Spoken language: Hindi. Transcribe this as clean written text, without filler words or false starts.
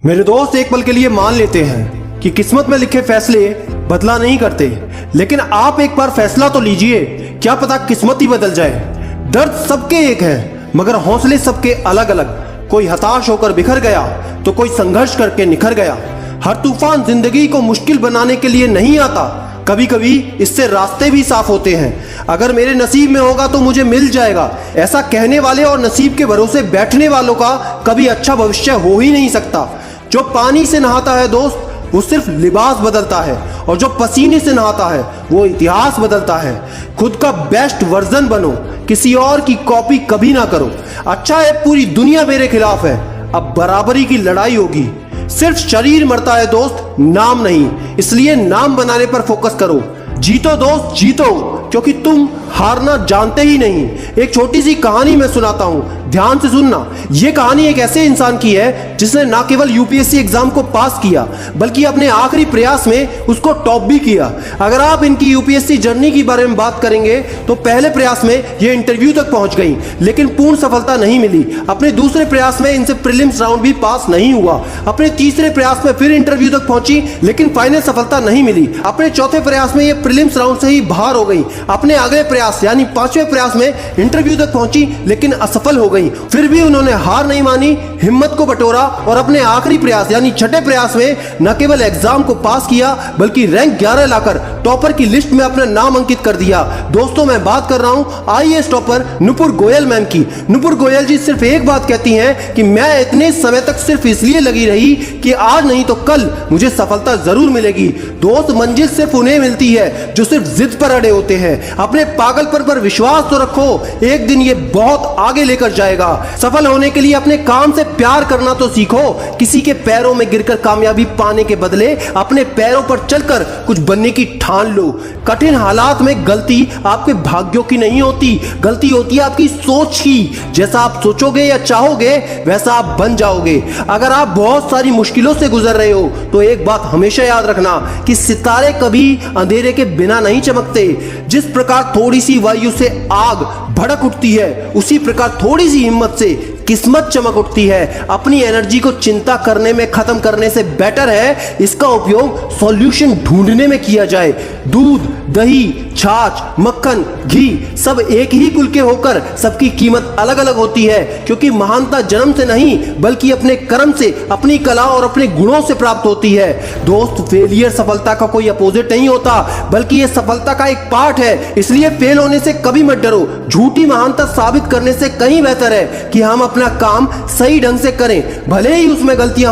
मेरे दोस्त एक पल के लिए मान लेते हैं कि किस्मत में लिखे फैसले बदला नहीं करते, लेकिन आप एक बार फैसला तो लीजिए, क्या पता किस्मत ही बदल जाए। दर्द सबके एक है, मगर हौसले सबके अलग अलग। कोई हताश होकर बिखर गया तो कोई संघर्ष करके निखर गया। हर तूफान जिंदगी को मुश्किल बनाने के लिए नहीं आता, कभी कभी इससे रास्ते भी साफ होते हैं। अगर मेरे नसीब में होगा तो मुझे मिल जाएगा, ऐसा कहने वाले और नसीब के भरोसे बैठने वालों का कभी अच्छा भविष्य हो ही नहीं सकता। जो पानी से नहाता है दोस्त, वो सिर्फ लिबास बदलता है, और जो पसीने से नहाता है वो इतिहास बदलता है। खुद का बेस्ट वर्जन बनो, किसी और की कॉपी कभी ना करो। अच्छा है पूरी दुनिया मेरे खिलाफ है, अब बराबरी की लड़ाई होगी। सिर्फ शरीर मरता है दोस्त, नाम नहीं, इसलिए नाम बनाने पर फोकस करो। जीतो दोस्त जीतो, क्योंकि तुम हारना जानते ही नहीं। एक छोटी सी कहानी मैं सुनाता हूं, ध्यान से सुनना। यह कहानी एक ऐसे इंसान की है जिसने ना केवल यूपीएससी एग्जाम को पास किया, बल्कि अपने आखिरी प्रयास में उसको टॉप भी किया। अगर आप इनकी यूपीएससी जर्नी के बारे में बात करेंगे तो पहले प्रयास में ये इंटरव्यू तक पहुंच गई, लेकिन पूर्ण सफलता नहीं मिली। अपने दूसरे प्रयास में इनसे प्रीलिम्स राउंड भी पास नहीं हुआ। अपने तीसरे प्रयास में फिर इंटरव्यू तक पहुंची, लेकिन फाइनल सफलता नहीं मिली। अपने चौथे प्रयास में ये प्रीलिम्स राउंड से ही बाहर हो गई। अपने अगले प्रयास यानी पांचवें प्रयास में इंटरव्यू तक पहुंची, लेकिन असफल हो गई। फिर भी उन्होंने हार नहीं मानी, हिम्मत को बटोरा और अपने आखिरी प्रयास यानी छठे प्रयास में न केवल एग्जाम को पास किया, बल्कि रैंक 11 लाकर टॉपर की लिस्ट में अपना नाम अंकित कर दिया। दोस्तों, मैं बात कर रहा हूं IAS topper Nupur Goyal ma'am की। नुपुर गोयल जी सिर्फ एक बात कहती हैं कि मैं इतने समय तक सिर्फ इसलिए लगी रही कि आज नहीं तो कल मुझे सफलता जरूर मिलेगी। दोस्त, मंजिल सिर्फ उन्हें मिलती है जो सिर्फ जिद पर अड़े होते हैं। अपने पागलपन पर विश्वास तो रखो, एक दिन ये बहुत आगे लेकर जाएगा। सफल होने के लिए अपने काम से प्यार करना तो सीखो। किसी के पैरों में गिरकर कामयाबी पाने के बदले अपने पैरों पर चलकर कुछ बनने की ठान लो। कठिन हालात में गलती आपके भाग्यों की नहीं होती, गलती होती है आपकी सोच की। जैसा आप सोचोगे या चाहोगे वैसा आप बन जाओगे। अगर आप बहुत सारी मुश्किलों से गुजर रहे हो तो एक बात हमेशा याद रखना कि सितारे कभी अंधेरे के बिना नहीं चमकते। जिस प्रकार थोड़ी सी वायु से आग भड़क उठती है, उसी प्रकार थोड़ी सी हिम्मत से किस्मत चमक उठती है। अपनी एनर्जी को चिंता करने में खत्म करने से बेटर है इसका उपयोग सॉल्यूशन ढूंढने में किया जाए। दूध, दही, छाछ, मक्खन, घी सब एक ही कुल के होकर सबकी कीमत अलग अलग होती है, क्योंकि महानता जन्म से नहीं बल्कि अपने कर्म से, अपनी कला और अपने गुणों से प्राप्त होती है। दोस्त, फेलियर सफलता का कोई अपोजिट नहीं होता, बल्कि यह सफलता का एक पार्ट है। इसलिए फेल होने से कभी मत डरो। झूठी महानता साबित करने से कहीं बेहतर है कि हम अपना काम सही ढंग से करें, भले ही उसमें गलतियां